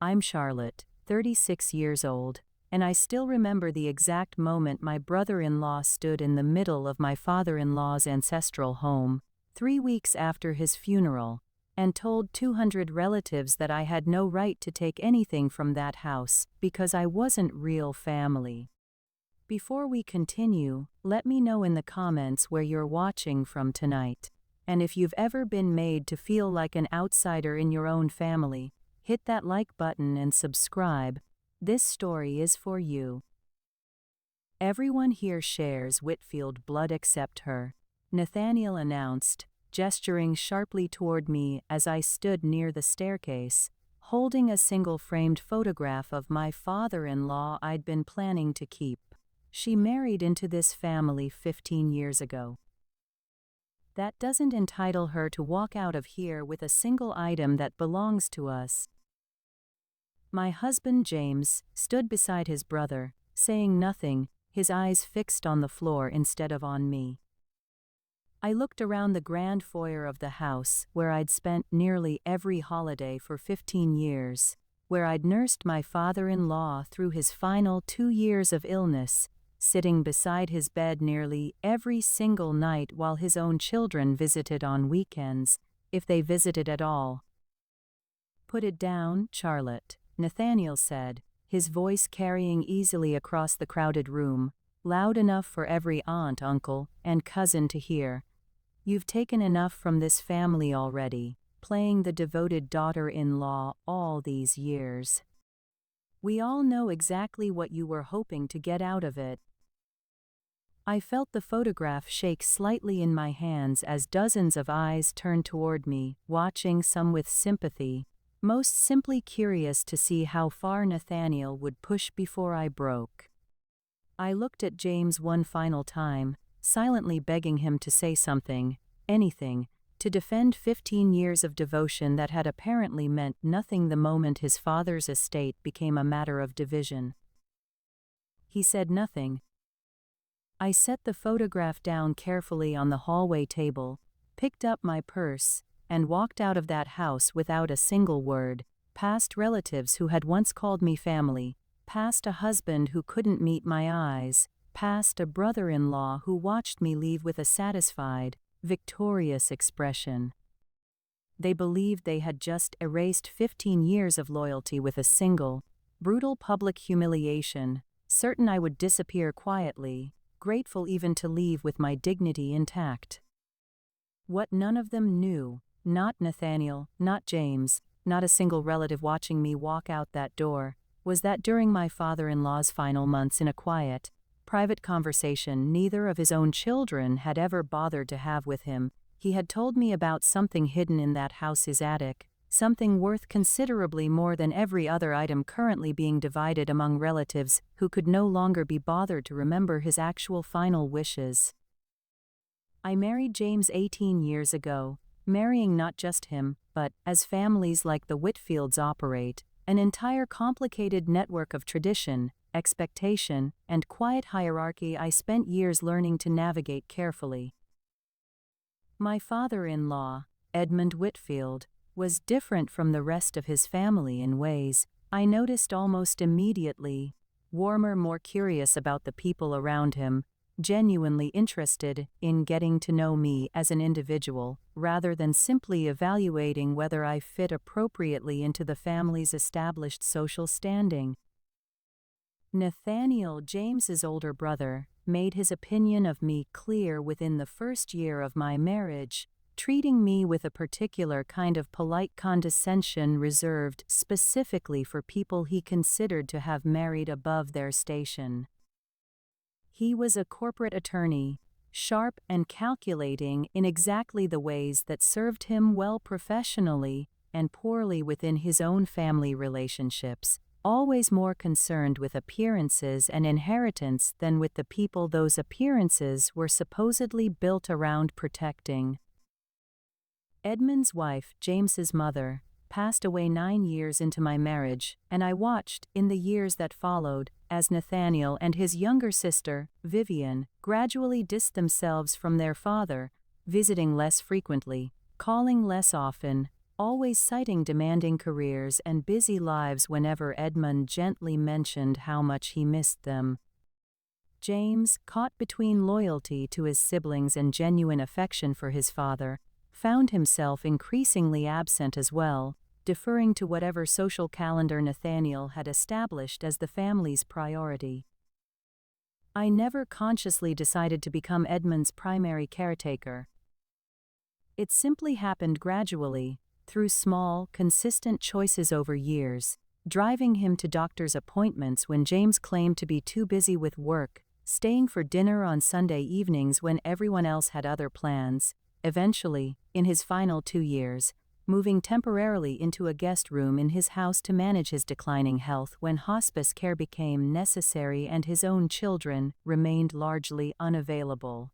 I'm Charlotte, 36 years old, and I still remember the exact moment my brother-in-law stood in the middle of my father-in-law's ancestral home, 3 weeks after his funeral, and told 200 relatives that I had no right to take anything from that house because I wasn't real family. Before we continue, let me know in the comments where you're watching from tonight, and if you've ever been made to feel like an outsider in your own family. Hit that like button and subscribe. This story is for you. Everyone here shares Whitfield blood except her, Nathaniel announced, gesturing sharply toward me as I stood near the staircase, holding a single framed photograph of my father-in-law I'd been planning to keep. She married into this family 15 years ago. That doesn't entitle her to walk out of here with a single item that belongs to us. My husband James stood beside his brother, saying nothing, his eyes fixed on the floor instead of on me. I looked around the grand foyer of the house where I'd spent nearly every holiday for 15 years, where I'd nursed my father-in-law through his final 2 years of illness, sitting beside his bed nearly every single night while his own children visited on weekends, if they visited at all. "Put it down, Charlotte," Nathaniel said, his voice carrying easily across the crowded room, loud enough for every aunt, uncle, and cousin to hear. "You've taken enough from this family already, playing the devoted daughter-in-law all these years. We all know exactly what you were hoping to get out of it." I felt the photograph shake slightly in my hands as dozens of eyes turned toward me, watching, some with sympathy, most simply curious to see how far Nathaniel would push before I broke. I looked at James one final time, silently begging him to say something, anything, to defend 15 years of devotion that had apparently meant nothing the moment his father's estate became a matter of division. He said nothing. I set the photograph down carefully on the hallway table, picked up my purse, and walked out of that house without a single word, past relatives who had once called me family, past a husband who couldn't meet my eyes, past a brother-in-law who watched me leave with a satisfied, victorious expression. They believed they had just erased 15 years of loyalty with a single, brutal public humiliation, certain I would disappear quietly, grateful even to leave with my dignity intact. What none of them knew, not Nathaniel, not James, not a single relative watching me walk out that door, was that during my father-in-law's final months in a quiet, private conversation neither of his own children had ever bothered to have with him, he had told me about something hidden in that house's attic, something worth considerably more than every other item currently being divided among relatives who could no longer be bothered to remember his actual final wishes. I married James 18 years ago, marrying not just him, but, as families like the Whitfields operate, an entire complicated network of tradition, expectation, and quiet hierarchy I spent years learning to navigate carefully. My father-in-law, Edmund Whitfield, was different from the rest of his family in ways I noticed almost immediately: warmer, more curious about the people around him, genuinely interested in getting to know me as an individual, rather than simply evaluating whether I fit appropriately into the family's established social standing. Nathaniel, James's older brother, made his opinion of me clear within the first year of my marriage, treating me with a particular kind of polite condescension reserved specifically for people he considered to have married above their station. He was a corporate attorney, sharp and calculating in exactly the ways that served him well professionally and poorly within his own family relationships, always more concerned with appearances and inheritance than with the people those appearances were supposedly built around protecting. Edmund's wife, James's mother, passed away 9 years into my marriage, and I watched, in the years that followed, as Nathaniel and his younger sister, Vivian, gradually dissed themselves from their father, visiting less frequently, calling less often, always citing demanding careers and busy lives whenever Edmund gently mentioned how much he missed them. James, caught between loyalty to his siblings and genuine affection for his father, found himself increasingly absent as well, deferring to whatever social calendar Nathaniel had established as the family's priority. I never consciously decided to become Edmund's primary caretaker. It simply happened gradually, through small, consistent choices over years, driving him to doctor's appointments when James claimed to be too busy with work, staying for dinner on Sunday evenings when everyone else had other plans, eventually, in his final 2 years, moving temporarily into a guest room in his house to manage his declining health when hospice care became necessary and his own children remained largely unavailable.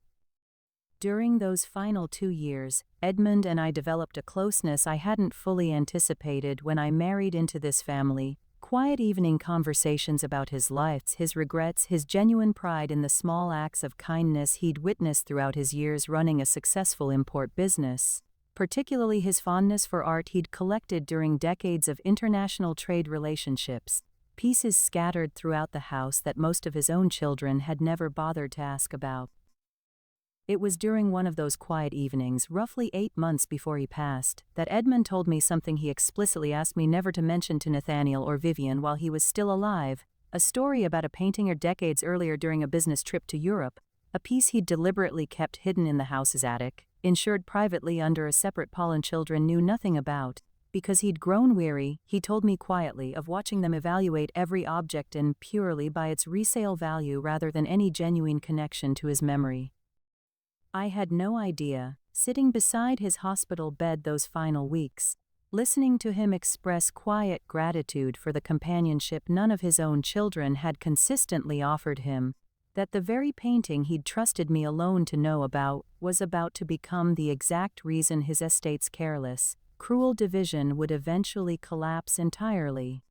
During those final 2 years, Edmund and I developed a closeness I hadn't fully anticipated when I married into this family. Quiet evening conversations about his life, his regrets, his genuine pride in the small acts of kindness he'd witnessed throughout his years running a successful import business. Particularly his fondness for art he'd collected during decades of international trade relationships, pieces scattered throughout the house that most of his own children had never bothered to ask about. It was during one of those quiet evenings, roughly 8 months before he passed, that Edmund told me something he explicitly asked me never to mention to Nathaniel or Vivian while he was still alive, a story about a painting decades earlier during a business trip to Europe, a piece he'd deliberately kept hidden in the house's attic, insured privately under a separate Paul children knew nothing about. Because he'd grown weary, he told me quietly, of watching them evaluate every object and purely by its resale value rather than any genuine connection to his memory. I had no idea, sitting beside his hospital bed those final weeks, listening to him express quiet gratitude for the companionship none of his own children had consistently offered him, that the very painting he'd trusted me alone to know about was about to become the exact reason his estate's careless, cruel division would eventually collapse entirely.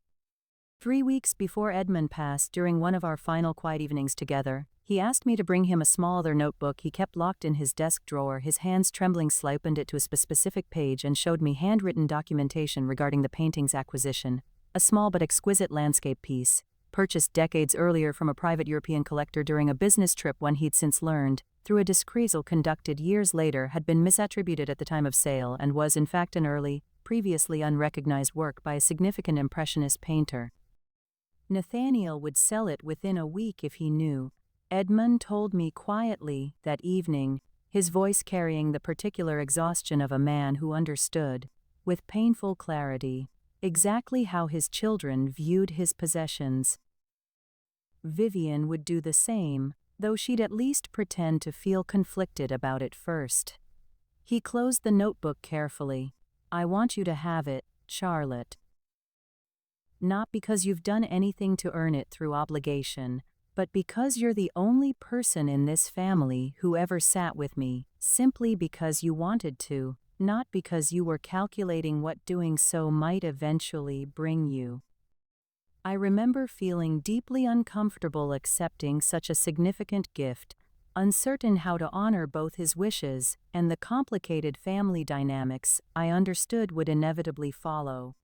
3 weeks before Edmund passed, during one of our final quiet evenings together, he asked me to bring him a small leather notebook he kept locked in his desk drawer. His hands trembling, opened it to a specific page and showed me handwritten documentation regarding the painting's acquisition, a small but exquisite landscape piece, purchased decades earlier from a private European collector during a business trip when he'd since learned, through a discretion conducted years later, had been misattributed at the time of sale and was in fact an early, previously unrecognized work by a significant Impressionist painter. Nathaniel would sell it within a week if he knew, Edmund told me quietly that evening, his voice carrying the particular exhaustion of a man who understood, with painful clarity, exactly how his children viewed his possessions. Vivian would do the same, though she'd at least pretend to feel conflicted about it first. He closed the notebook carefully. "I want you to have it, Charlotte. Not because you've done anything to earn it through obligation, but because you're the only person in this family who ever sat with me, simply because you wanted to, not because you were calculating what doing so might eventually bring you." I remember feeling deeply uncomfortable accepting such a significant gift, uncertain how to honor both his wishes and the complicated family dynamics I understood would inevitably follow.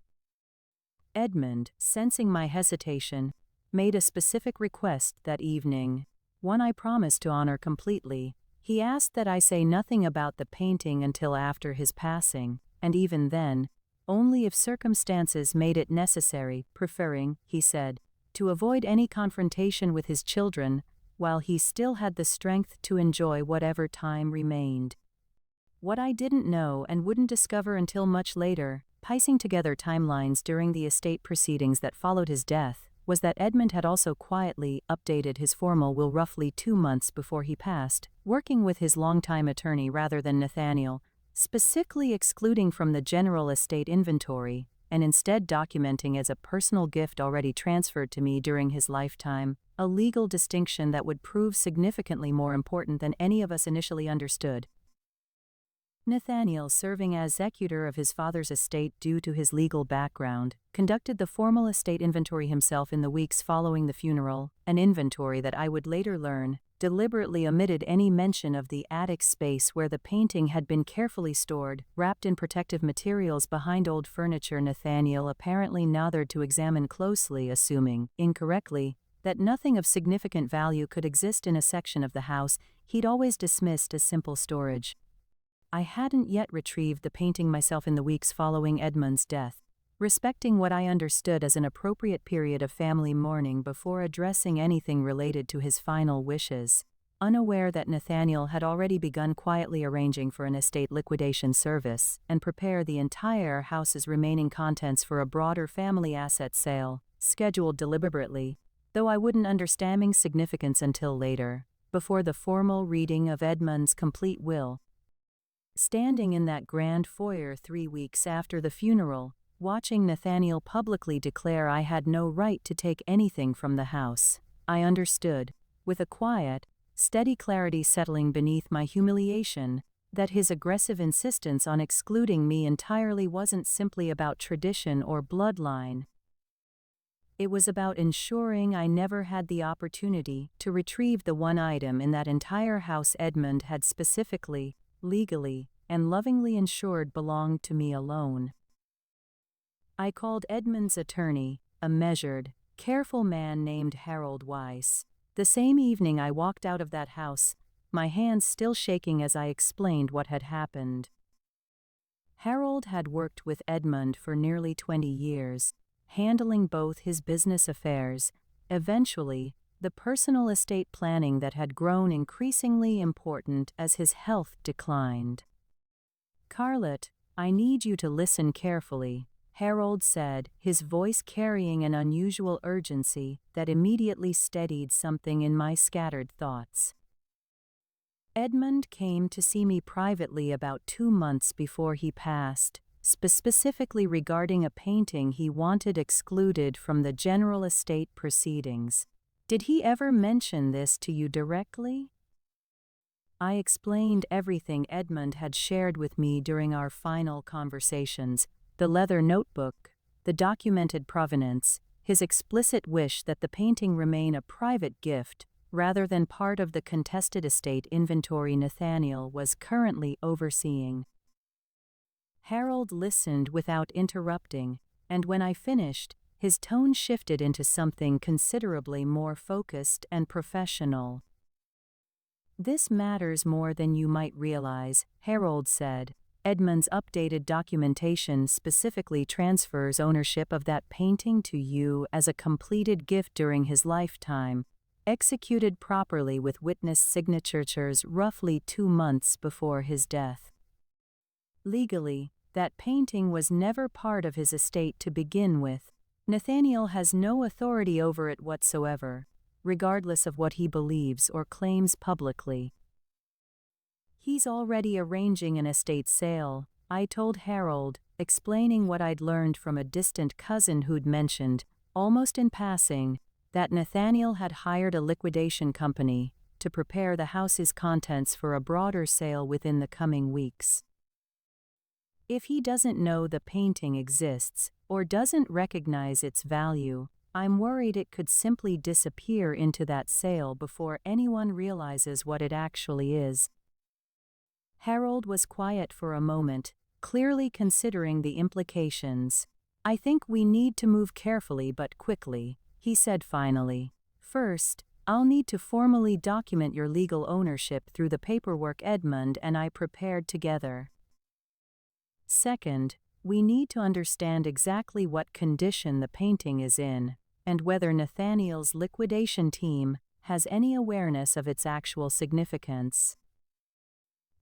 Edmund, sensing my hesitation, made a specific request that evening, one I promised to honor completely. He asked that I say nothing about the painting until after his passing, and even then, only if circumstances made it necessary, preferring, he said, to avoid any confrontation with his children, while he still had the strength to enjoy whatever time remained. What I didn't know and wouldn't discover until much later, piecing together timelines during the estate proceedings that followed his death, was that Edmund had also quietly updated his formal will roughly 2 months before he passed, working with his longtime attorney rather than Nathaniel, specifically excluding from the general estate inventory, and instead documenting as a personal gift already transferred to me during his lifetime, a legal distinction that would prove significantly more important than any of us initially understood. Nathaniel, serving as executor of his father's estate due to his legal background, conducted the formal estate inventory himself in the weeks following the funeral, an inventory that I would later learn deliberately omitted any mention of the attic space where the painting had been carefully stored, wrapped in protective materials behind old furniture. Nathaniel apparently nodded to examine closely, assuming, incorrectly, that nothing of significant value could exist in a section of the house he'd always dismissed as simple storage. I hadn't yet retrieved the painting myself in the weeks following Edmund's death, respecting what I understood as an appropriate period of family mourning before addressing anything related to his final wishes, unaware that Nathaniel had already begun quietly arranging for an estate liquidation service and prepare the entire house's remaining contents for a broader family asset sale, scheduled deliberately, though I wouldn't understand significance until later, before the formal reading of Edmund's complete will. Standing in that grand foyer 3 weeks after the funeral, watching Nathaniel publicly declare I had no right to take anything from the house, I understood, with a quiet, steady clarity settling beneath my humiliation, that his aggressive insistence on excluding me entirely wasn't simply about tradition or bloodline. It was about ensuring I never had the opportunity to retrieve the one item in that entire house Edmund had specifically, legally, and lovingly ensured belonged to me alone. I called Edmund's attorney, a measured, careful man named Harold Weiss, the same evening I walked out of that house, my hands still shaking as I explained what had happened. Harold had worked with Edmund for nearly 20 years, handling both his business affairs, eventually, the personal estate planning that had grown increasingly important as his health declined. "Carlot, I need you to listen carefully," Harold said, his voice carrying an unusual urgency that immediately steadied something in my scattered thoughts. Edmund came to see me privately about 2 months before he passed, specifically regarding a painting he wanted excluded from the general estate proceedings. "Did he ever mention this to you directly?" I explained everything Edmund had shared with me during our final conversations, the leather notebook, the documented provenance, his explicit wish that the painting remain a private gift rather than part of the contested estate inventory Nathaniel was currently overseeing. Harold listened without interrupting, and when I finished, his tone shifted into something considerably more focused and professional. "This matters more than you might realize," Harold said. "Edmund's updated documentation specifically transfers ownership of that painting to you as a completed gift during his lifetime, executed properly with witness signatures roughly 2 months before his death. Legally, that painting was never part of his estate to begin with. Nathaniel has no authority over it whatsoever, regardless of what he believes or claims publicly. He's already arranging an estate sale," I told Harold, explaining what I'd learned from a distant cousin who'd mentioned, almost in passing, that Nathaniel had hired a liquidation company to prepare the house's contents for a broader sale within the coming weeks. If he doesn't know the painting exists or doesn't recognize its value, I'm worried it could simply disappear into that sale before anyone realizes what it actually is. Harold was quiet for a moment, clearly considering the implications. "I think we need to move carefully but quickly," he said finally. "First, I'll need to formally document your legal ownership through the paperwork Edmund and I prepared together. Second, we need to understand exactly what condition the painting is in, and whether Nathaniel's liquidation team has any awareness of its actual significance."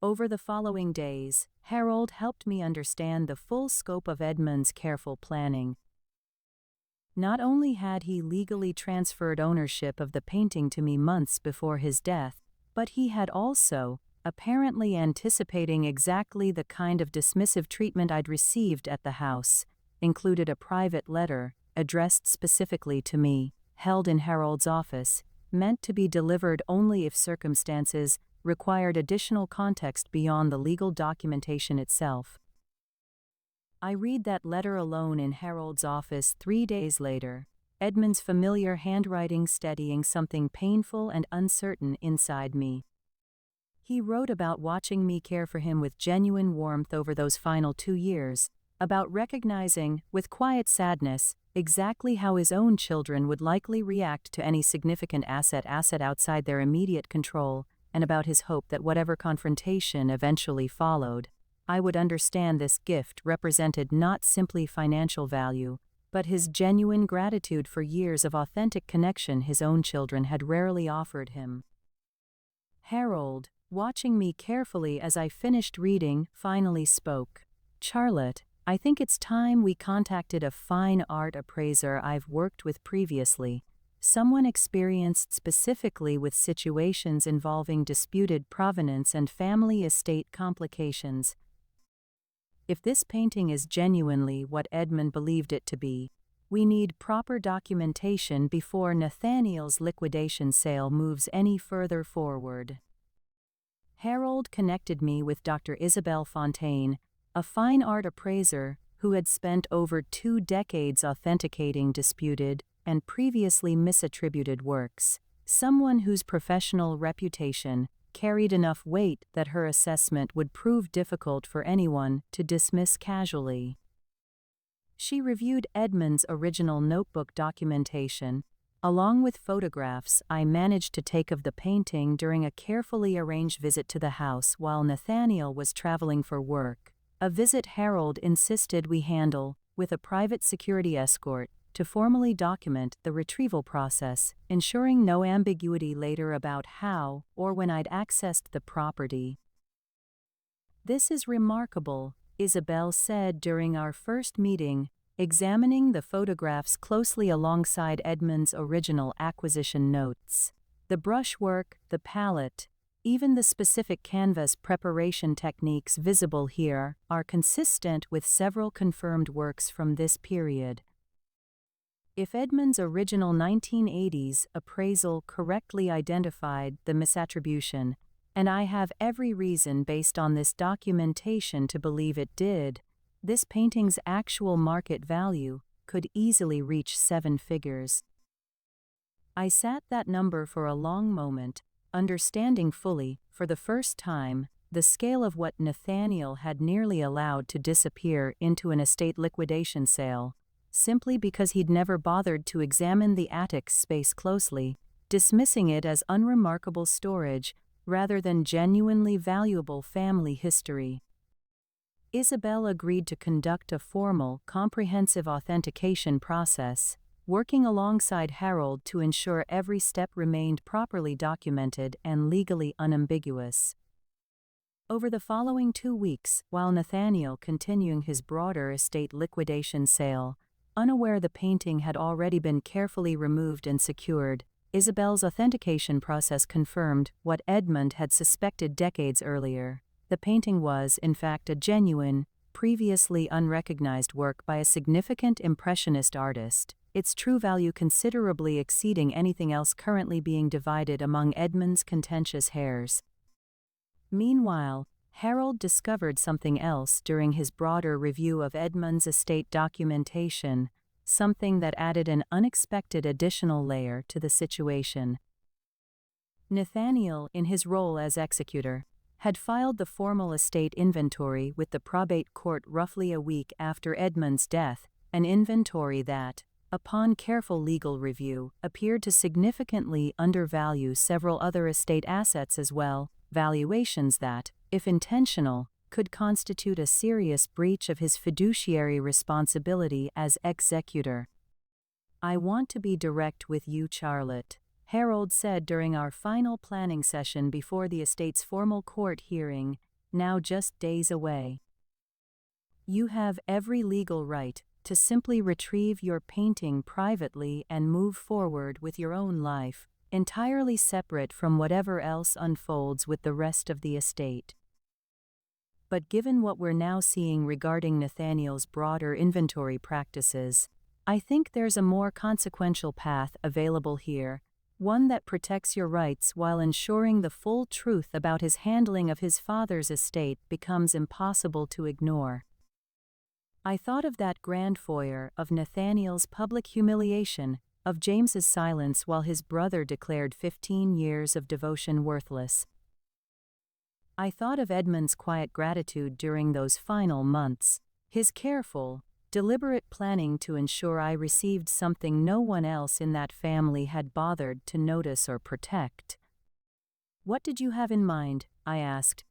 Over the following days, Harold helped me understand the full scope of Edmund's careful planning. Not only had he legally transferred ownership of the painting to me months before his death, but he had also, apparently anticipating exactly the kind of dismissive treatment I'd received at the house, included a private letter, addressed specifically to me, held in Harold's office, meant to be delivered only if circumstances required additional context beyond the legal documentation itself. I read that letter alone in Harold's office 3 days later, Edmund's familiar handwriting steadying something painful and uncertain inside me. He wrote about watching me care for him with genuine warmth over those final 2 years, about recognizing, with quiet sadness, exactly how his own children would likely react to any significant asset outside their immediate control, and about his hope that whatever confrontation eventually followed, I would understand this gift represented not simply financial value, but his genuine gratitude for years of authentic connection his own children had rarely offered him. Harold, watching me carefully as I finished reading, finally spoke. "Charlotte, I think it's time we contacted a fine art appraiser I've worked with previously, someone experienced specifically with situations involving disputed provenance and family estate complications. If this painting is genuinely what Edmund believed it to be, we need proper documentation before Nathaniel's liquidation sale moves any further forward." Harold connected me with Dr. Isabel Fontaine, a fine art appraiser who had spent over 2 decades authenticating disputed and previously misattributed works, someone whose professional reputation carried enough weight that her assessment would prove difficult for anyone to dismiss casually. She reviewed Edmund's original notebook documentation, along with photographs I managed to take of the painting during a carefully arranged visit to the house while Nathaniel was traveling for work, a visit Harold insisted we handle with a private security escort to formally document the retrieval process, ensuring no ambiguity later about how or when I'd accessed the property. "This is remarkable," Isabel said during our first meeting, examining the photographs closely alongside Edmund's original acquisition notes. "The brushwork, the palette, even the specific canvas preparation techniques visible here are consistent with several confirmed works from this period." If Edmund's original 1980s appraisal correctly identified the misattribution, and I have every reason based on this documentation to believe it did, this painting's actual market value could easily reach 7 figures. I sat that number for a long moment, understanding fully, for the first time, the scale of what Nathaniel had nearly allowed to disappear into an estate liquidation sale, simply because he'd never bothered to examine the attic's space closely, dismissing it as unremarkable storage rather than genuinely valuable family history. Isabel agreed to conduct a formal, comprehensive authentication process, working alongside Harold to ensure every step remained properly documented and legally unambiguous. Over the following 2 weeks, while Nathaniel continuing his broader estate liquidation sale, unaware the painting had already been carefully removed and secured, Isabel's authentication process confirmed what Edmund had suspected decades earlier. The painting was, in fact, a genuine, previously unrecognized work by a significant Impressionist artist, its true value considerably exceeding anything else currently being divided among Edmund's contentious heirs. Meanwhile, Harold discovered something else during his broader review of Edmund's estate documentation, something that added an unexpected additional layer to the situation. Nathaniel, in his role as executor, had filed the formal estate inventory with the probate court roughly a week after Edmund's death, an inventory that, upon careful legal review, appeared to significantly undervalue several other estate assets as well, valuations that, if intentional, could constitute a serious breach of his fiduciary responsibility as executor. "I want to be direct with you, Charlotte," Harold said during our final planning session before the estate's formal court hearing, now just days away. "You have every legal right to simply retrieve your painting privately and move forward with your own life, entirely separate from whatever else unfolds with the rest of the estate. But given what we're now seeing regarding Nathaniel's broader inventory practices, I think there's a more consequential path available here, one that protects your rights while ensuring the full truth about his handling of his father's estate becomes impossible to ignore." I thought of that grand foyer of Nathaniel's public humiliation of James's silence while his brother declared 15 years of devotion worthless. I thought of Edmund's quiet gratitude during those final months, his careful, deliberate planning to ensure I received something no one else in that family had bothered to notice or protect. "What did you have in mind?" I asked.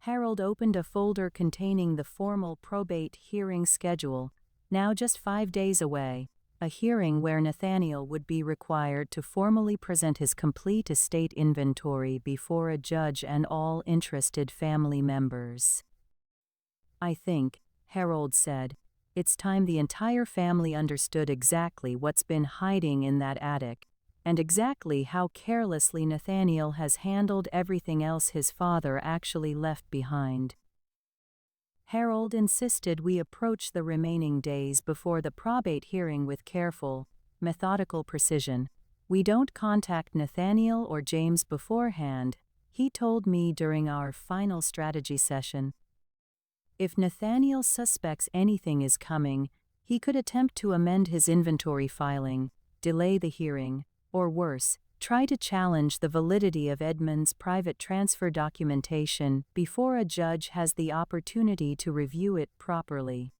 Harold opened a folder containing the formal probate hearing schedule, now just 5 days away, a hearing where Nathaniel would be required to formally present his complete estate inventory before a judge and all interested family members. "I think," Harold said, "it's time the entire family understood exactly what's been hiding in that attic, and exactly how carelessly Nathaniel has handled everything else his father actually left behind." Harold insisted we approach the remaining days before the probate hearing with careful, methodical precision. "We don't contact Nathaniel or James beforehand," he told me during our final strategy session. "If Nathaniel suspects anything is coming, he could attempt to amend his inventory filing, delay the hearing, or worse, try to challenge the validity of Edmund's private transfer documentation before a judge has the opportunity to review it properly.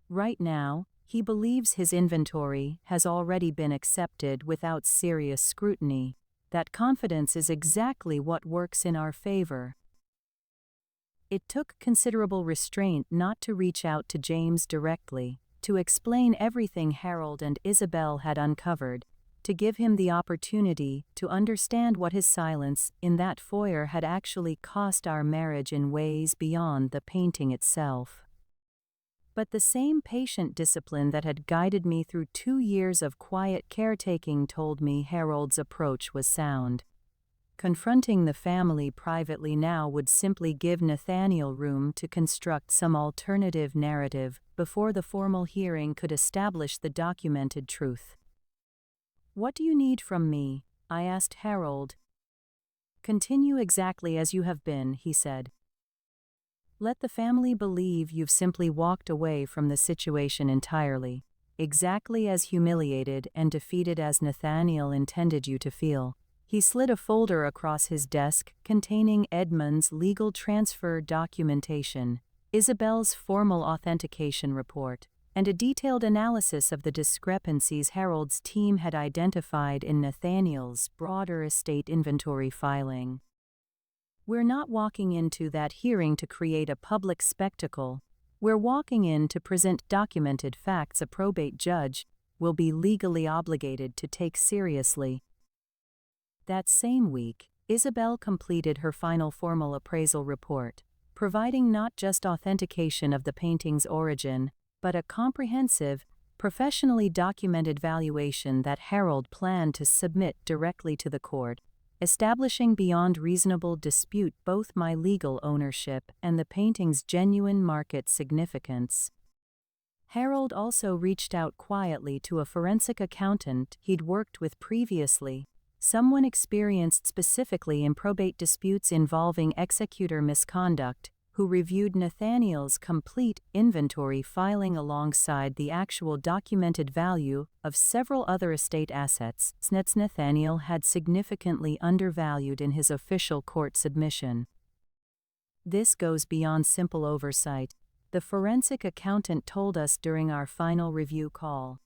Right now, he believes his inventory has already been accepted without serious scrutiny. That confidence is exactly what works in our favor." It took considerable restraint not to reach out to James directly, to explain everything Harold and Isabel had uncovered, to give him the opportunity to understand what his silence in that foyer had actually cost our marriage in ways beyond the painting itself. But the same patient discipline that had guided me through 2 years of quiet caretaking told me Harold's approach was sound. Confronting the family privately now would simply give Nathaniel room to construct some alternative narrative before the formal hearing could establish the documented truth. "What do you need from me?" I asked Harold. "Continue exactly as you have been," he said. "Let the family believe you've simply walked away from the situation entirely, exactly as humiliated and defeated as Nathaniel intended you to feel." He slid a folder across his desk containing Edmund's legal transfer documentation, Isabel's formal authentication report, and a detailed analysis of the discrepancies Harold's team had identified in Nathaniel's broader estate inventory filing. "We're not walking into that hearing to create a public spectacle. We're walking in to present documented facts a probate judge will be legally obligated to take seriously." That same week, Isabel completed her final formal appraisal report, providing not just authentication of the painting's origin, but a comprehensive, professionally documented valuation that Harold planned to submit directly to the court, establishing beyond reasonable dispute both my legal ownership and the painting's genuine market significance. Harold also reached out quietly to a forensic accountant he'd worked with previously, someone experienced specifically in probate disputes involving executor misconduct, who reviewed Nathaniel's complete inventory filing alongside the actual documented value of several other estate assets Nathaniel had significantly undervalued in his official court submission. "This goes beyond simple oversight," the forensic accountant told us during our final review call.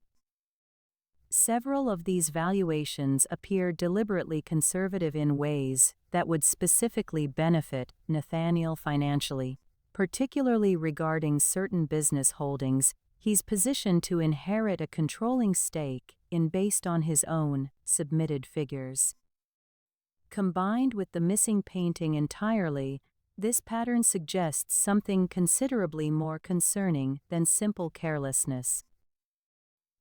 "Several of these valuations appear deliberately conservative in ways that would specifically benefit Nathaniel financially, particularly regarding certain business holdings he's positioned to inherit a controlling stake in based on his own submitted figures. Combined with the missing painting entirely, this pattern suggests something considerably more concerning than simple carelessness."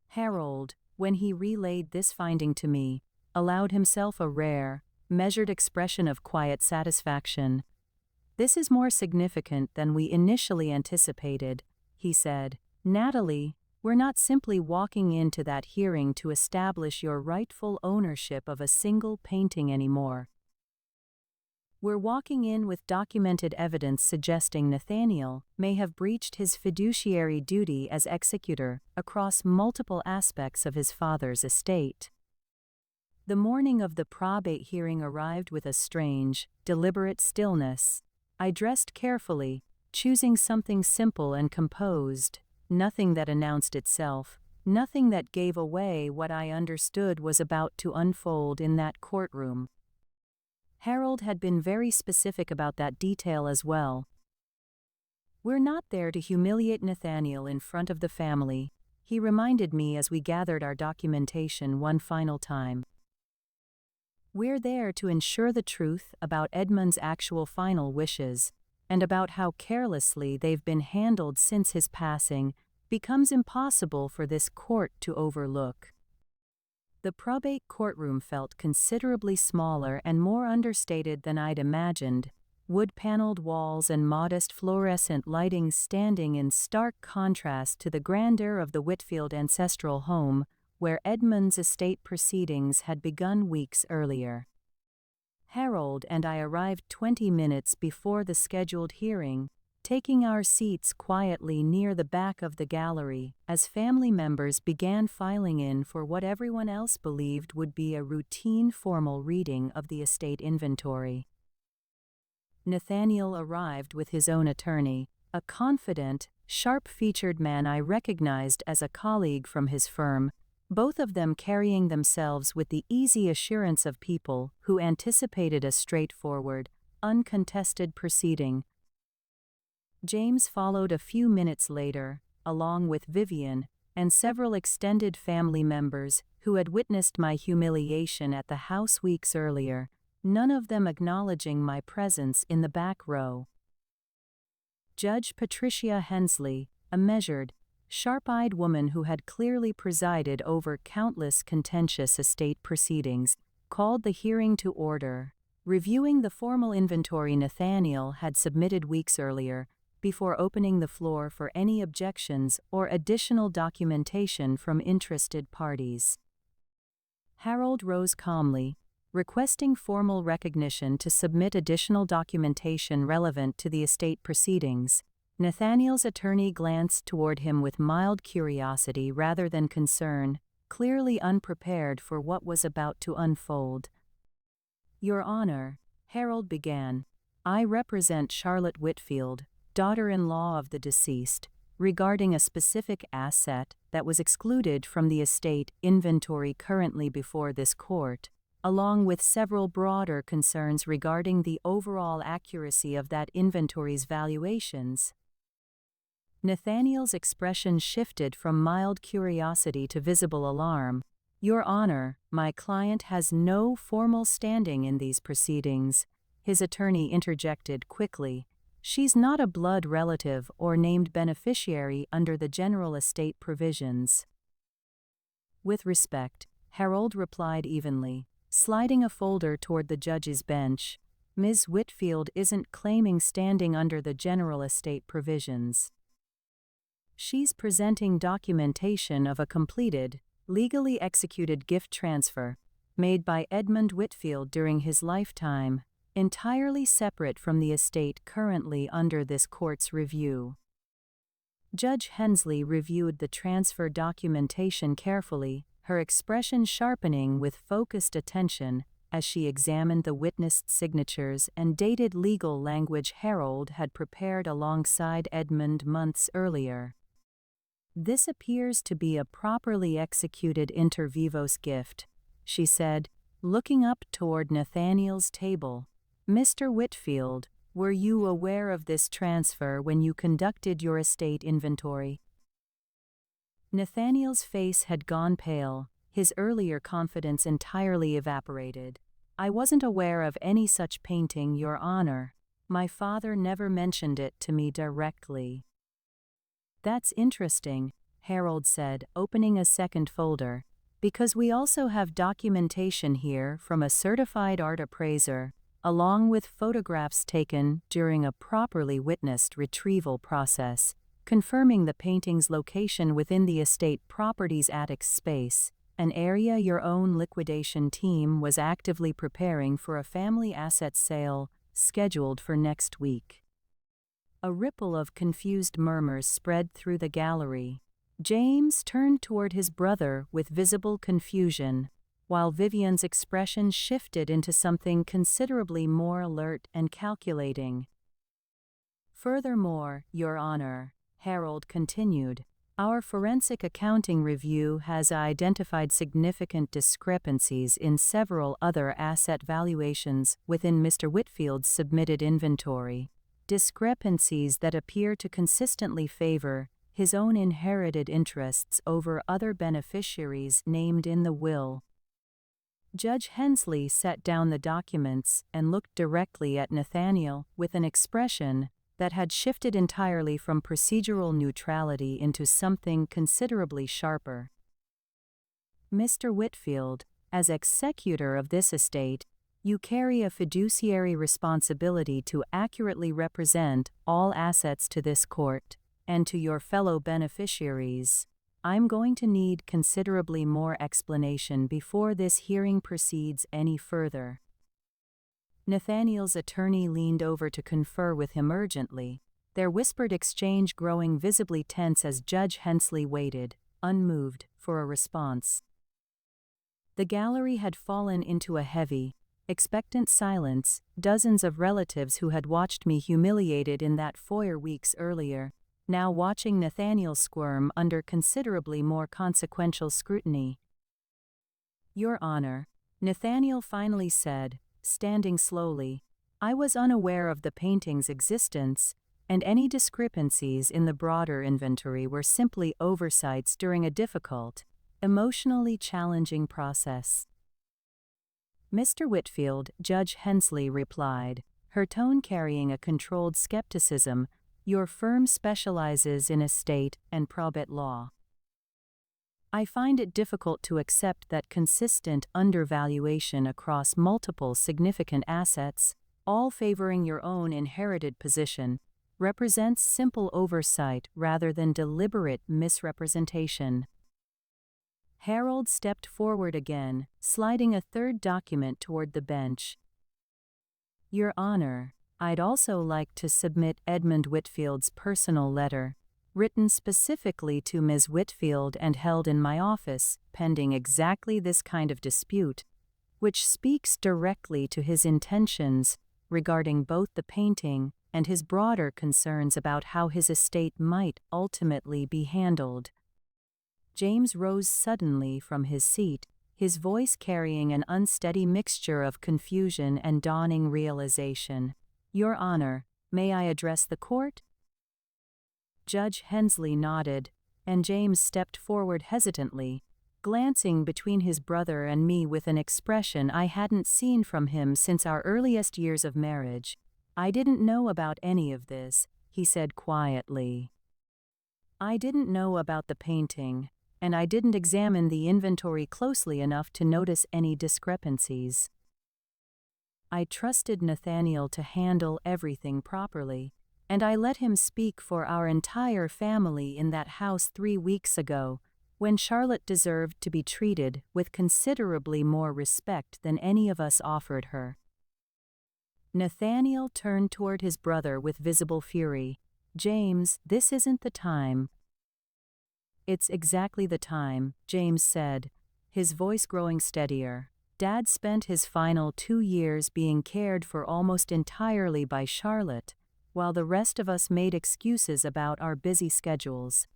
Harold, when he relayed this finding to me, allowed himself a rare, measured expression of quiet satisfaction. "This is more significant than we initially anticipated," he said. "Natalie, we're not simply walking into that hearing to establish your rightful ownership of a single painting anymore. We're walking in with documented evidence suggesting Nathaniel may have breached his fiduciary duty as executor across multiple aspects of his father's estate. The morning of the probate hearing arrived with a strange, deliberate stillness. I dressed carefully, choosing something simple and composed, nothing that announced itself, nothing that gave away what I understood was about to unfold in that courtroom. Harold had been very specific about that detail as well. "We're not there to humiliate Nathaniel in front of the family," he reminded me as we gathered our documentation one final time. "We're there to ensure the truth about Edmund's actual final wishes, and about how carelessly they've been handled since his passing becomes impossible for this court to overlook." The probate courtroom felt considerably smaller and more understated than I'd imagined, wood-paneled walls and modest fluorescent lighting standing in stark contrast to the grandeur of the Whitfield ancestral home, where Edmund's estate proceedings had begun weeks earlier. Harold and I arrived 20 minutes before the scheduled hearing, taking our seats quietly near the back of the gallery as family members began filing in for what everyone else believed would be a routine formal reading of the estate inventory. Nathaniel arrived with his own attorney, a confident, sharp-featured man I recognized as a colleague from his firm, both of them carrying themselves with the easy assurance of people who anticipated a straightforward, uncontested proceeding. James followed a few minutes later, along with Vivian and several extended family members who had witnessed my humiliation at the house weeks earlier, none of them acknowledging my presence in the back row. Judge Patricia Hensley, a measured, sharp-eyed woman who had clearly presided over countless contentious estate proceedings, called the hearing to order, reviewing the formal inventory Nathaniel had submitted weeks earlier, before opening the floor for any objections or additional documentation from interested parties. Harold rose calmly, requesting formal recognition to submit additional documentation relevant to the estate proceedings. Nathaniel's attorney glanced toward him with mild curiosity rather than concern, clearly unprepared for what was about to unfold. "Your Honor," Harold began, "I represent Charlotte Whitfield, daughter-in-law of the deceased, regarding a specific asset that was excluded from the estate inventory currently before this court, along with several broader concerns regarding the overall accuracy of that inventory's valuations." Nathaniel's expression shifted from mild curiosity to visible alarm. "Your Honor, my client has no formal standing in these proceedings," his attorney interjected quickly. "She's not a blood relative or named beneficiary under the general estate provisions." "With respect," Harold replied evenly, sliding a folder toward the judge's bench, "Ms. Whitfield isn't claiming standing under the general estate provisions. She's presenting documentation of a completed, legally executed gift transfer made by Edmund Whitfield during his lifetime, entirely separate from the estate currently under this court's review." Judge Hensley reviewed the transfer documentation carefully, her expression sharpening with focused attention as she examined the witnessed signatures and dated legal language Harold had prepared alongside Edmund months earlier. "This appears to be a properly executed inter vivos gift," she said, looking up toward Nathaniel's table. "Mr. Whitfield, were you aware of this transfer when you conducted your estate inventory?" Nathaniel's face had gone pale, his earlier confidence entirely evaporated. "I wasn't aware of any such painting, Your Honor. My father never mentioned it to me directly." "That's interesting," Harold said, opening a second folder, "because we also have documentation here from a certified art appraiser, along with photographs taken during a properly witnessed retrieval process, confirming the painting's location within the estate property's attic space, an area your own liquidation team was actively preparing for a family asset sale scheduled for next week. A ripple of confused murmurs spread through the gallery. James turned toward his brother with visible confusion, while Vivian's expression shifted into something considerably more alert and calculating. "Furthermore, Your Honor," Harold continued, "our forensic accounting review has identified significant discrepancies in several other asset valuations within Mr. Whitfield's submitted inventory. Discrepancies that appear to consistently favor his own inherited interests over other beneficiaries named in the will." Judge Hensley set down the documents and looked directly at Nathaniel with an expression that had shifted entirely from procedural neutrality into something considerably sharper. "Mr. Whitfield, as executor of this estate, you carry a fiduciary responsibility to accurately represent all assets to this court and to your fellow beneficiaries. I'm going to need considerably more explanation before this hearing proceeds any further." Nathaniel's attorney leaned over to confer with him urgently, their whispered exchange growing visibly tense as Judge Hensley waited, unmoved, for a response. The gallery had fallen into a heavy, expectant silence. Dozens of relatives who had watched me humiliated in that foyer weeks earlier, now watching Nathaniel squirm under considerably more consequential scrutiny. "Your Honor," Nathaniel finally said, standing slowly, "I was unaware of the painting's existence, and any discrepancies in the broader inventory were simply oversights during a difficult, emotionally challenging process." "Mr. Whitfield," Judge Hensley replied, her tone carrying a controlled skepticism, "your firm specializes in estate and probate law. I find it difficult to accept that consistent undervaluation across multiple significant assets, all favoring your own inherited position, represents simple oversight rather than deliberate misrepresentation." Harold stepped forward again, sliding a third document toward the bench. "Your Honor, I'd also like to submit Edmund Whitfield's personal letter, written specifically to Ms. Whitfield and held in my office, pending exactly this kind of dispute, which speaks directly to his intentions regarding both the painting and his broader concerns about how his estate might ultimately be handled." James rose suddenly from his seat, his voice carrying an unsteady mixture of confusion and dawning realization. "Your Honor, may I address the court?" Judge Hensley nodded, and James stepped forward hesitantly, glancing between his brother and me with an expression I hadn't seen from him since our earliest years of marriage. "I didn't know about any of this," he said quietly. "I didn't know about the painting, and I didn't examine the inventory closely enough to notice any discrepancies. I trusted Nathaniel to handle everything properly, and I let him speak for our entire family in that house 3 weeks ago, when Charlotte deserved to be treated with considerably more respect than any of us offered her." Nathaniel turned toward his brother with visible fury. "James, this isn't the time." "It's exactly the time," James said, his voice growing steadier. "Dad spent his final 2 years being cared for almost entirely by Charlotte, while the rest of us made excuses about our busy schedules.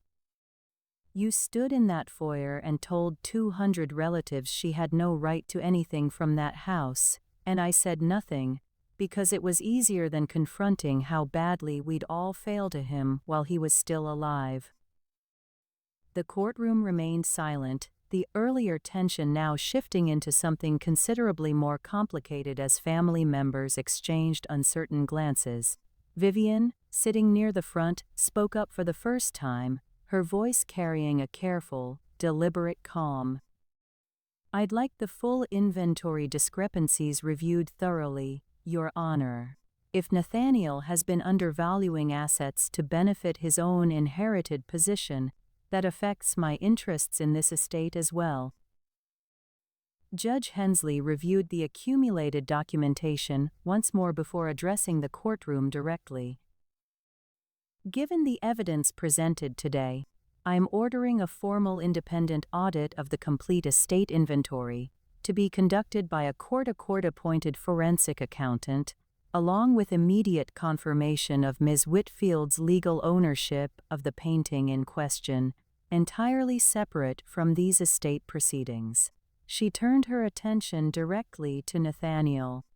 You stood in that foyer and told 200 relatives she had no right to anything from that house, and I said nothing, because it was easier than confronting how badly we'd all failed to him while he was still alive." The courtroom remained silent, the earlier tension now shifting into something considerably more complicated as family members exchanged uncertain glances. Vivian, sitting near the front, spoke up for the first time, her voice carrying a careful, deliberate calm. "I'd like the full inventory discrepancies reviewed thoroughly, Your Honor. If Nathaniel has been undervaluing assets to benefit his own inherited position, that affects my interests in this estate as well." Judge Hensley reviewed the accumulated documentation once more before addressing the courtroom directly. Given the evidence presented today, I am ordering a formal independent audit of the complete estate inventory to be conducted by a court-appointed forensic accountant, along with immediate confirmation of Ms. Whitfield's legal ownership of the painting in question, entirely separate from these estate proceedings. She turned her attention directly to Nathaniel.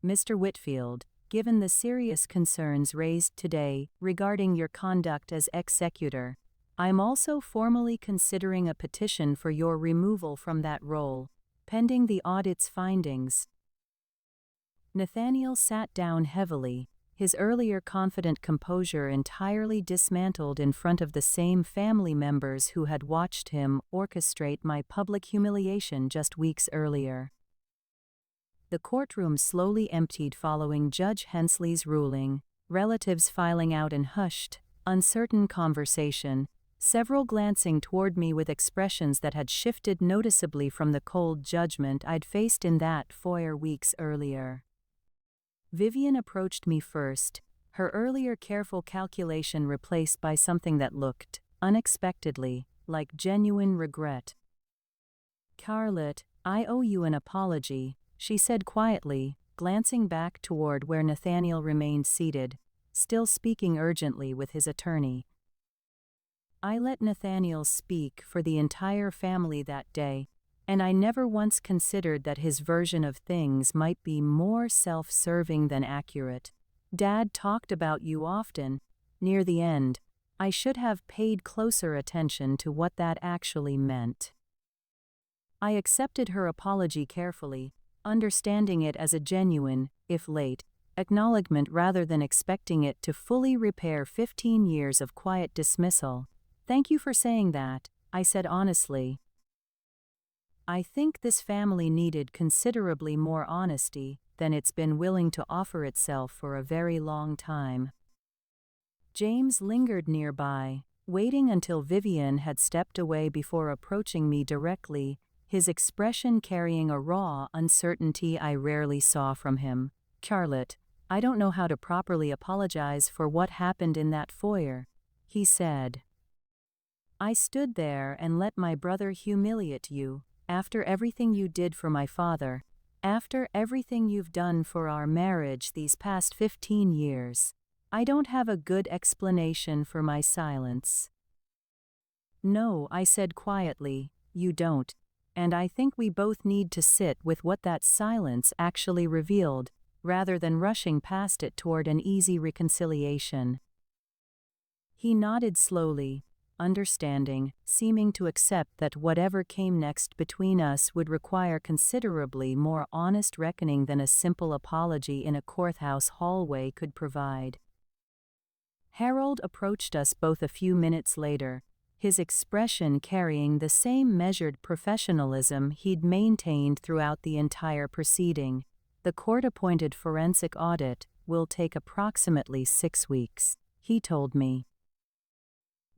Mr. Whitfield, given the serious concerns raised today regarding your conduct as executor, I am also formally considering a petition for your removal from that role, pending the audit's findings. Nathaniel sat down heavily, his earlier confident composure entirely dismantled in front of the same family members who had watched him orchestrate my public humiliation just weeks earlier. The courtroom slowly emptied following Judge Hensley's ruling, relatives filing out in hushed, uncertain conversation, several glancing toward me with expressions that had shifted noticeably from the cold judgment I'd faced in that foyer weeks earlier. Vivian approached me first, her earlier careful calculation replaced by something that looked, unexpectedly, like genuine regret. "Charlotte, I owe you an apology," she said quietly, glancing back toward where Nathaniel remained seated, still speaking urgently with his attorney. I let Nathaniel speak for the entire family that day, and I never once considered that his version of things might be more self-serving than accurate. "Dad talked about you often." Near the end, I should have paid closer attention to what that actually meant. I accepted her apology carefully, understanding it as a genuine, if late, acknowledgement rather than expecting it to fully repair 15 years of quiet dismissal. "Thank you for saying that," I said honestly. I think this family needed considerably more honesty than it's been willing to offer itself for a very long time. James lingered nearby, waiting until Vivian had stepped away before approaching me directly, his expression carrying a raw uncertainty I rarely saw from him. "Charlotte, I don't know how to properly apologize for what happened in that foyer," he said. "I stood there and let my brother humiliate you, after everything you did for my father, after everything you've done for our marriage these past 15 years. I don't have a good explanation for my silence." "No," I said quietly, "you don't. And I think we both need to sit with what that silence actually revealed, rather than rushing past it toward an easy reconciliation." He nodded slowly, understanding, seeming to accept that whatever came next between us would require considerably more honest reckoning than a simple apology in a courthouse hallway could provide. Harold approached us both a few minutes later, his expression carrying the same measured professionalism he'd maintained throughout the entire proceeding. "The court-appointed forensic audit will take approximately 6 weeks, he told me.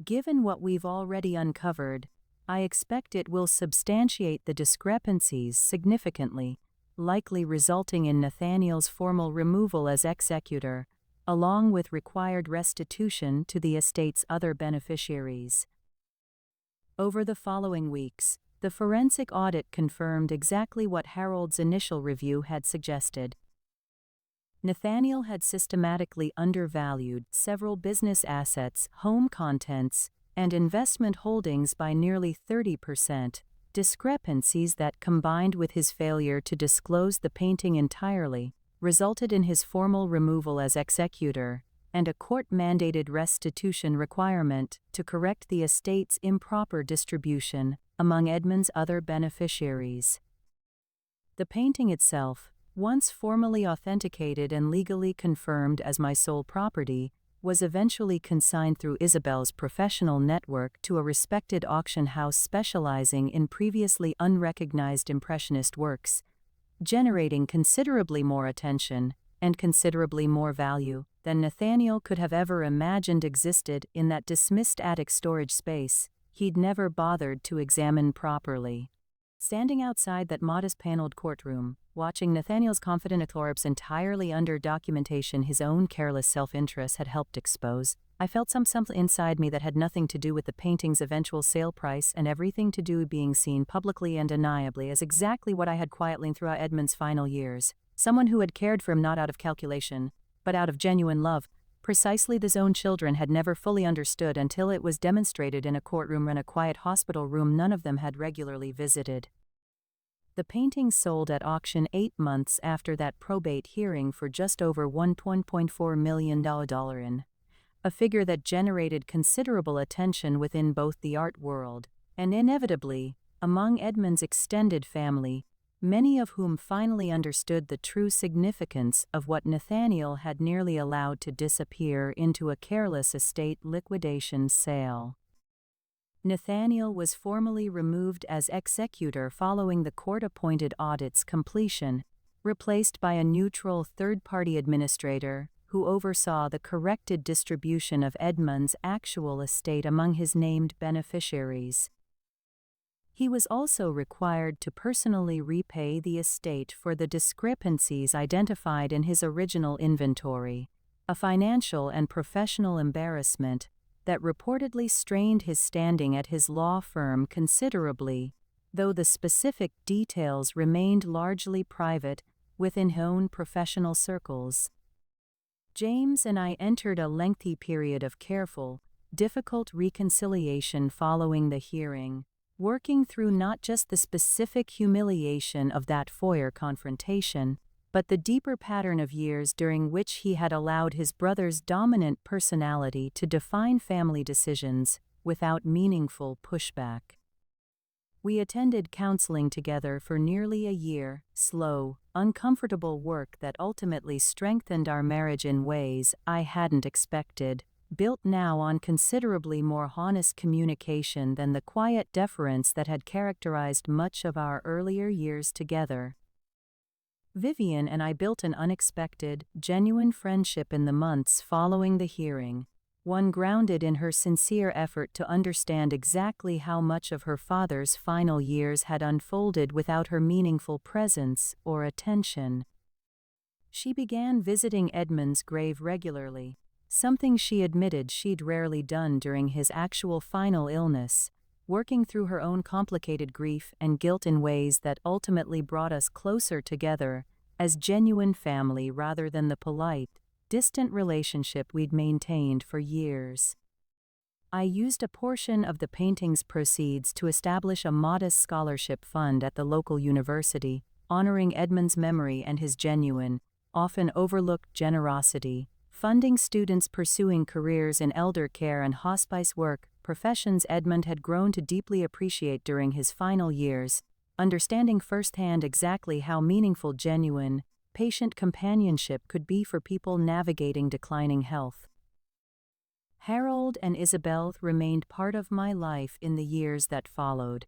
"Given what we've already uncovered, I expect it will substantiate the discrepancies significantly, likely resulting in Nathaniel's formal removal as executor, along with required restitution to the estate's other beneficiaries." Over the following weeks, the forensic audit confirmed exactly what Harold's initial review had suggested. Nathaniel had systematically undervalued several business assets, home contents, and investment holdings by nearly 30%, discrepancies that, combined with his failure to disclose the painting entirely, resulted in his formal removal as executor, and a court-mandated restitution requirement to correct the estate's improper distribution among Edmund's other beneficiaries. The painting itself, once formally authenticated and legally confirmed as my sole property, was eventually consigned through Isabel's professional network to a respected auction house specializing in previously unrecognized Impressionist works, generating considerably more attention and considerably more value than Nathaniel could have ever imagined existed in that dismissed attic storage space he'd never bothered to examine properly. Standing outside that modest paneled courtroom, watching Nathaniel's confident corpse entirely under documentation his own careless self-interest had helped expose, I felt something inside me that had nothing to do with the painting's eventual sale price and everything to do with being seen publicly and undeniably as exactly what I had quietly throughout Edmund's final years, someone who had cared for him not out of calculation, but out of genuine love, precisely his own children had never fully understood until it was demonstrated in a courtroom or in a quiet hospital room none of them had regularly visited. The painting sold at auction 8 months after that probate hearing for just over $1.4 million, a figure that generated considerable attention within both the art world, and inevitably, among Edmund's extended family, many of whom finally understood the true significance of what Nathaniel had nearly allowed to disappear into a careless estate liquidation sale. Nathaniel was formally removed as executor following the court-appointed audit's completion, replaced by a neutral third-party administrator who oversaw the corrected distribution of Edmund's actual estate among his named beneficiaries. He was also required to personally repay the estate for the discrepancies identified in his original inventory, a financial and professional embarrassment that reportedly strained his standing at his law firm considerably, though the specific details remained largely private within his own professional circles. James and I entered a lengthy period of careful, difficult reconciliation following the hearing, working through not just the specific humiliation of that foyer confrontation, but the deeper pattern of years during which he had allowed his brother's dominant personality to define family decisions without meaningful pushback. We attended counseling together for nearly a year, slow, uncomfortable work that ultimately strengthened our marriage in ways I hadn't expected, built now on considerably more honest communication than the quiet deference that had characterized much of our earlier years together. Vivian and I built an unexpected, genuine friendship in the months following the hearing, one grounded in her sincere effort to understand exactly how much of her father's final years had unfolded without her meaningful presence or attention. She began visiting Edmund's grave regularly, something she admitted she'd rarely done during his actual final illness, working through her own complicated grief and guilt in ways that ultimately brought us closer together as genuine family rather than the polite, distant relationship we'd maintained for years. I used a portion of the painting's proceeds to establish a modest scholarship fund at the local university, honoring Edmund's memory and his genuine, often overlooked generosity, funding students pursuing careers in elder care and hospice work, professions Edmund had grown to deeply appreciate during his final years, understanding firsthand exactly how meaningful genuine, patient companionship could be for people navigating declining health. Harold and Isabel remained part of my life in the years that followed,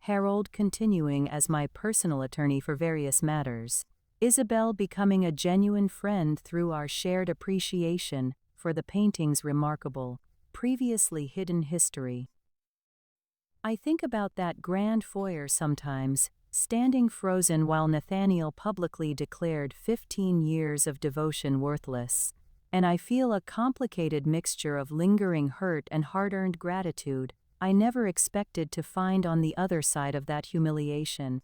Harold continuing as my personal attorney for various matters, Isabel becoming a genuine friend through our shared appreciation for the painting's remarkable, previously hidden history. I think about that grand foyer sometimes, standing frozen while Nathaniel publicly declared 15 years of devotion worthless, and I feel a complicated mixture of lingering hurt and hard-earned gratitude I never expected to find on the other side of that humiliation.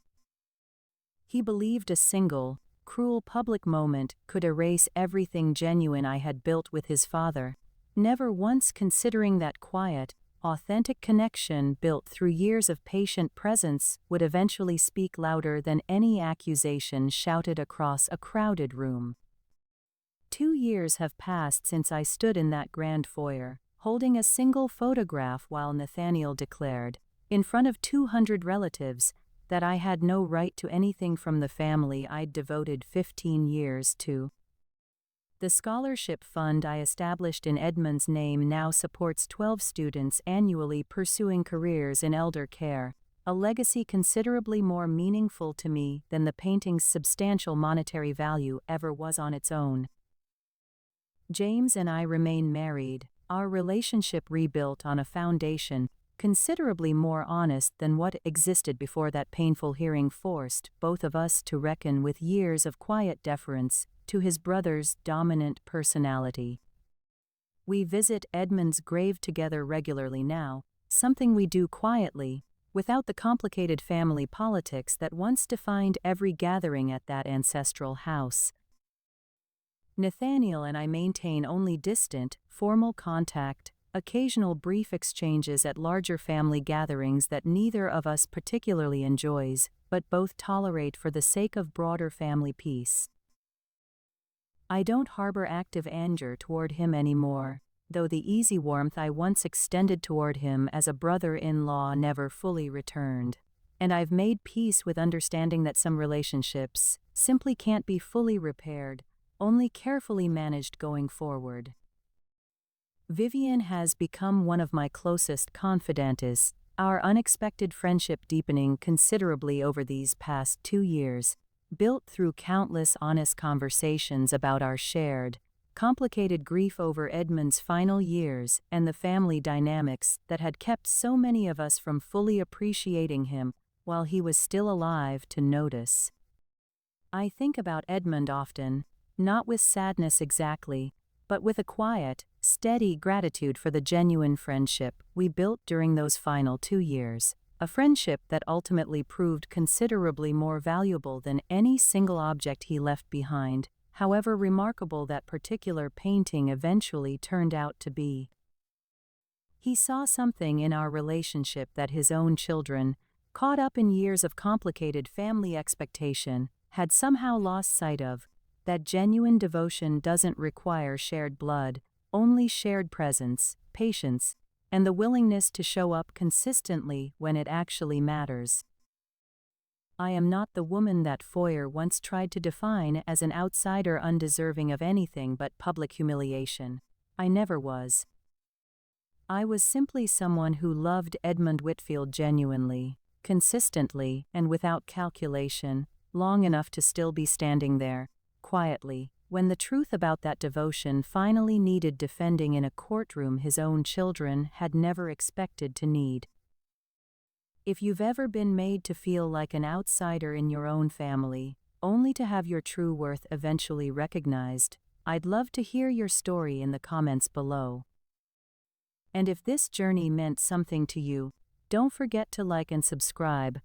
He believed a single, cruel public moment could erase everything genuine I had built with his father, never once considering that quiet, authentic connection built through years of patient presence would eventually speak louder than any accusation shouted across a crowded room. 2 years have passed since I stood in that grand foyer, holding a single photograph while Nathaniel declared, in front of 200 relatives, that I had no right to anything from the family I'd devoted 15 years to. The scholarship fund I established in Edmund's name now supports 12 students annually pursuing careers in elder care, a legacy considerably more meaningful to me than the painting's substantial monetary value ever was on its own. James and I remain married, our relationship rebuilt on a foundation considerably more honest than what existed before that painful hearing forced both of us to reckon with years of quiet deference to his brother's dominant personality. We visit Edmund's grave together regularly now, something we do quietly, without the complicated family politics that once defined every gathering at that ancestral house. Nathaniel and I maintain only distant, formal contact, occasional brief exchanges at larger family gatherings that neither of us particularly enjoys, but both tolerate for the sake of broader family peace. I don't harbor active anger toward him anymore, though the easy warmth I once extended toward him as a brother-in-law never fully returned. And I've made peace with understanding that some relationships simply can't be fully repaired, only carefully managed going forward. Vivian has become one of my closest confidants, our unexpected friendship deepening considerably over these past 2 years, built through countless honest conversations about our shared, complicated grief over Edmund's final years and the family dynamics that had kept so many of us from fully appreciating him while he was still alive to notice. I think about Edmund often, not with sadness exactly, but with a quiet, steady gratitude for the genuine friendship we built during those final 2 years, a friendship that ultimately proved considerably more valuable than any single object he left behind, however remarkable that particular painting eventually turned out to be. He saw something in our relationship that his own children, caught up in years of complicated family expectation, had somehow lost sight of, that genuine devotion doesn't require shared blood, only shared presence, patience, and the willingness to show up consistently when it actually matters. I am not the woman that Foyer once tried to define as an outsider undeserving of anything but public humiliation. I never was. I was simply someone who loved Edmund Whitfield genuinely, consistently, and without calculation, long enough to still be standing there, quietly, when the truth about that devotion finally needed defending in a courtroom his own children had never expected to need. If you've ever been made to feel like an outsider in your own family, only to have your true worth eventually recognized, I'd love to hear your story in the comments below. And if this journey meant something to you, don't forget to like and subscribe,